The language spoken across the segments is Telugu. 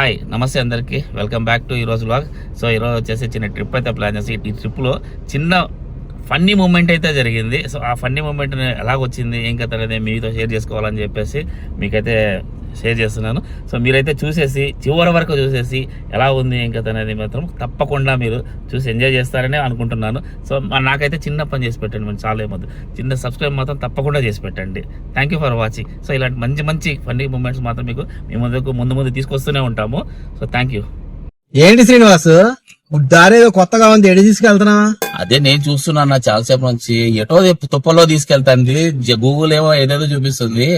హాయ్ నమస్తే అందరికీ, వెల్కమ్ బ్యాక్ టు ఈరోజు వ్లాగ్. సో ఈరోజు వచ్చేసి చిన్న ట్రిప్ అయితే ప్లాన్ చేసి ఈ ట్రిప్లో చిన్న ఫన్నీ మూమెంట్ అయితే జరిగింది. సో ఆ ఫన్నీ మూమెంట్ ఎలాగొచ్చింది ఏం కథ అనేది మీతో షేర్ చేసుకోవాలని చెప్పేసి మీకైతే షేర్ చేస్తున్నాను. సో మీరైతే చూసేసి చివరి వరకు చూసేసి ఎలా ఉంది ఏం కథ అనేది మాత్రం తప్పకుండా మీరు చూసి ఎంజాయ్ చేస్తారని అనుకుంటున్నాను. సో నాకైతే చిన్న పని చేసి పెట్టండి, మనం చాలా ఏమొద్దు, చిన్న సబ్స్క్రైబ్ మాత్రం తప్పకుండా చేసి పెట్టండి. Thank you for watching. So ఇలాంటి మంచి మంచి ఫన్నీ మూమెంట్స్ మాత్రం మీకు మీ ముందు తీసుకొస్తూనే ఉంటాము. So thank you. ఏంటి శ్రీనివాస్, దారేదో కొత్తగా ఉంది, ఎడి తీసుకెళ్తున్నా? అదే నేను చూస్తున్నా చాలాసేపు నుంచి, ఎటో తుప్పలో తీసుకెళ్తాంది. గూగుల్ ఏమో ఏదేదో చూపిస్తుంది,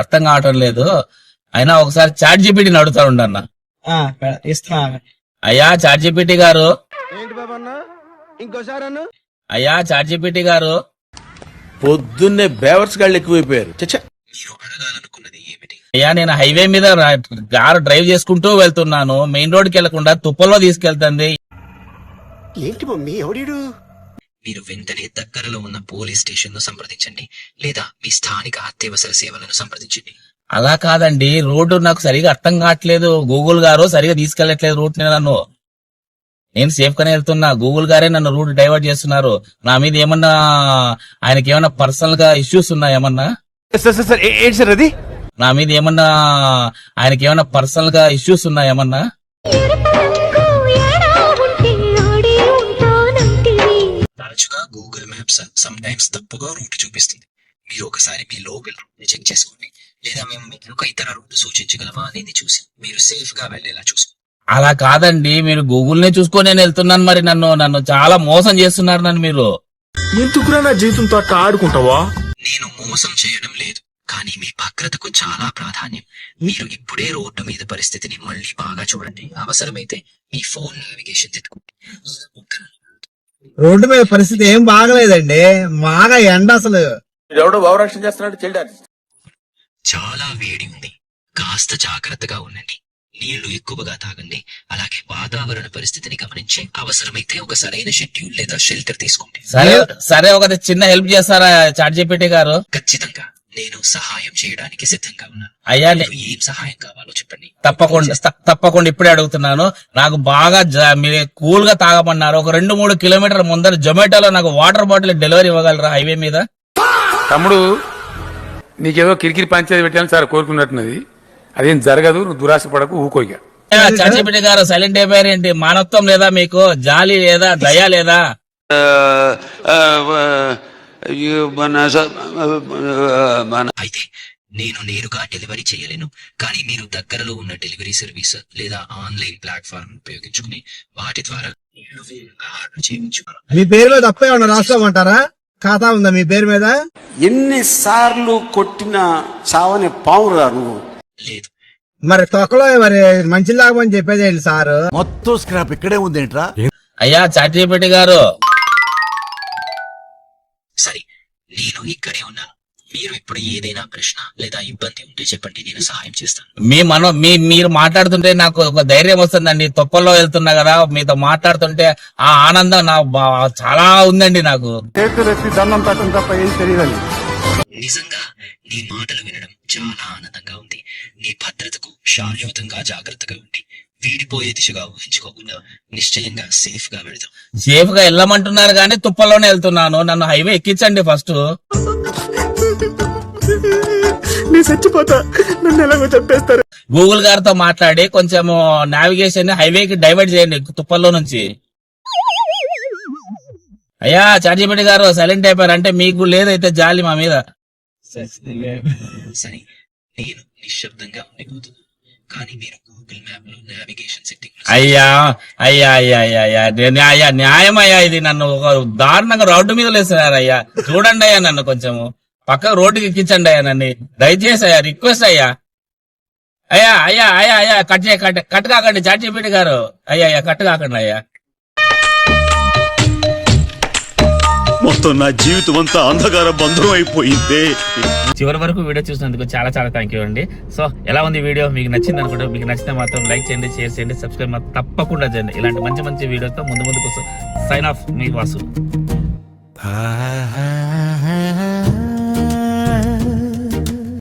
అర్థం కావటం లేదు. అయినా ఒకసారి చాట్ జీపీటీని అడుగుతా ఉండన్నా. అయ్యా చాట్ జీపీటీ గారు, అయ్యా చాట్ జీపీటీ గారు, పొద్దున్నే బేవర్స్ గాళ్ళు ఎక్కువైపోయారు. అయ్యా నేను హైవే మీద కారు డ్రైవ్ చేసుకుంటూ వెళ్తున్నాను, మెయిన్ రోడ్కి వెళ్లకుండా తుప్పలో తీసుకెళ్తుంది. ఏంటి మమ్మీ ఎవడీడు? మీరు వెంటనే దగ్గరలో ఉన్న పోలీస్ స్టేషన్ ను సంప్రదించండి, లేదా మీ స్థానిక అత్యవసర సేవలను సంప్రదించండి. అలా కాదండి, రోడ్డు నాకు సరిగా అర్థం కావట్లేదు. గూగుల్ గారు సరిగా తీసుకెళ్లట్లేదు రూట్ ని. నేను సేఫ్ గానే వెళ్తున్నా, గూగుల్ గారే నన్ను రూట్ డైవర్ట్ చేస్తున్నారు. నా మీద ఏమన్నా ఆయనకి ఏమన్నా పర్సనల్ గా ఇష్యూస్ ఉన్నాయా? ఏమన్నా ఏంటి సార్ అది? నా మీద ఏమన్నా ఆయనకి ఏమన్నా పర్సనల్ గా ఇష్యూస్ ఉన్నాయా? ఏమన్నా తరచుగా గూగుల్ మ్యాప్స్ సమ్ టైమ్స్ తప్పుగా రూట్ చూపిస్తుంది. మీరు ఒకసారి మీ లోకల్ రూట్ ని చెక్ చేసుకోండి, లేదా మేము మీకు ఒక ఇతర రూట్ సూచించగలమా అనేది చూసి మీరు సేఫ్ గా వెళ్లేలా చూసుకోండి. అలా కాదండి, మీరు గూగుల్ నే చూసుకొని నేను వెళ్తున్నాను. మరి నన్ను చాలా మోసం చేస్తున్నారు నన్ను మీరు. ఎందుకురా నా జీవితంతో అట్లా ఆడుకుంటావా? నేను మోసం చేయడం లేదు, కానీ మీ భద్రతకు చాలా ప్రాధాన్యం. మీరు ఇప్పుడే రోడ్డు మీద పరిస్థితిని మళ్ళీ బాగా చూడండి. అవసరమైతే మీ ఫోన్ నావిగేషన్ తెచ్చుకోండి. రోడ్డు మీద పరిస్థితి ఏం బాగలేదండి, బాగా ఎండ. అసలు ఎవడో భావరక్షణ చేస్తున్నాడు చెల్లి. చాలా వేడి ఉంది, కాస్త జాగ్రత్తగా ఉండండి. నీళ్లు ఎక్కువగా తాగండి, అలాగే వాతావరణ పరిస్థితిని గమనించి అవసరమైతే ఒక సరైన షెడ్యూల్ లేదా షెల్టర్ తీసుకోండి. సరే ఒక చిన్న హెల్ప్ చేస్తారా చాట్ జీపీటీ గారు? ఖచ్చితంగా నేను సహాయం చేయడానికి సిద్ధంగా ఉన్నాను. అయ్యా ఏం సహాయం కావాలో చెప్పండి. తప్పకుండా ఇప్పుడే అడుగుతున్నాను. నాకు బాగా మీరు కూల్ గా తాగమన్నారు. ఒక 2-3 కిలోమీటర్ల ముందర జొమాటోలో నాకు వాటర్ బాటిల్ డెలివరీ ఇవ్వగలరా హైవే మీద? తమ్ముడు, నీకేదో కిరికిరి పంచాయతీ పెట్టాలని సార్ కోరుకున్నట్టున్నది. అదేం జరగదు, నువ్వు దురాశ పడకు, ఊకోగా. చాట్ జీపీటీ గారు సైలెంట్ అయిపోయారేంటి? మానవత్వం లేదా మీకు? జాలి లేదా? దయ లేదా? అయితే నేను నేరుగా డెలివరీ చేయలేను, కానీ మీరు దగ్గరలో ఉన్న డెలివరీ సర్వీస్ లేదా ఆన్లైన్ ప్లాట్ఫామ్ ఉపయోగించుకుని వాటి ద్వారా ఆర్డర్ చేయవచ్చు. మీ పేరు మీద తప్ప ఏమన్నా రాసుకోమంటారా? ఖాతా ఉందా మీ పేరు మీద? ఎన్నిసార్లు కొట్టిన చావని పావురా నువ్వు. లేదు. మరి తొక్కలో మరి మంచి లాభం చెప్పేది ఏంటి సారు? మొత్తం స్క్రాప్ ఇక్కడే ఉందేంట్రా? అయ్యా చాట్ జీపీటీ గారు, సరే నేను ఇక్కడే ఉన్నాను. మీరు ఇప్పుడు ఏదైనా ప్రశ్న లేదా ఇబ్బంది ఉంటే చెప్పండి, నేను సహాయం చేస్తాను. మీరు మాట్లాడుతుంటే నాకు ఒక ధైర్యం వస్తుందండి. తొప్పల్లో వెళ్తున్నా కదా, మీతో మాట్లాడుతుంటే ఆ ఆనందం చాలా ఉందండి నాకు. నిజంగా నీ మాటలు వినడం చాలా ఆనందంగా ఉంది. నీ భద్రతకు శాశ్వతంగా జాగ్రత్తగా ఉండి వీడిపోయే దిశగా ఊహించుకోకుండా నిశ్చయంగా సేఫ్ గా వెళదాం. సేఫ్ గా వెళ్ళమంటున్నారు కానీ తుప్పల్లోనే వెళ్తున్నాను. నన్ను హైవే ఎక్కించండి ఫస్ట్. చచ్చిపోతా, నన్ను ఎలాగో చంపేస్తారు. గూగుల్ గారితో మాట్లాడి కొంచెం నావిగేషన్ హైవేకి డైవర్ట్ చేయండి తుప్పల్లో నుంచి. అయ్యా చాట్ జీపీటీ గారు సైలెంట్ అయిపోయారు అంటే మీకు లేదైతే జాలి మా మీద. సరే నేను నిశ్శబ్దంగా ఉండిపోతున్నాను, కానీ మీరు గూగుల్ మ్యాప్ లో నావిగేషన్ సెట్టింగ్ అయ్యా న్యాయం అయ్యా, ఇది నన్ను ఒక దారుణంగా రోడ్డు మీద లేస్తున్నారు. అయ్యా చూడండి అయ్యా, నన్ను కొంచెం పక్కకు రోడ్డుకి ఎక్కించండి అయ్యా, నన్ను దయచేసి అయ్యా, రిక్వెస్ట్ అయ్యా. అయ్యా కట్ కాకండి చాట్ జీపీటీ గారు. అయ్యా కట్ కాకండి అయ్యా. మొత్తం నా జీవితం అంతా అంధకార బంధం అయిపోయింది. చివరి వరకు వీడియో చూసినందుకు చాలా చాలా థ్యాంక్ యూ అండి. సో ఎలా ఉంది వీడియో? మీకు నచ్చింది అనుకుంటే, మీకు నచ్చితే మాత్రం లైక్ చేయండి, షేర్ చేయండి, సబ్స్క్రైబ్ మాత్రం తప్పకుండా చేయండి. ఇలాంటి మంచి మంచి వీడియోతో ముందు కోసం సైన్ ఆఫ్ మీ వాసు.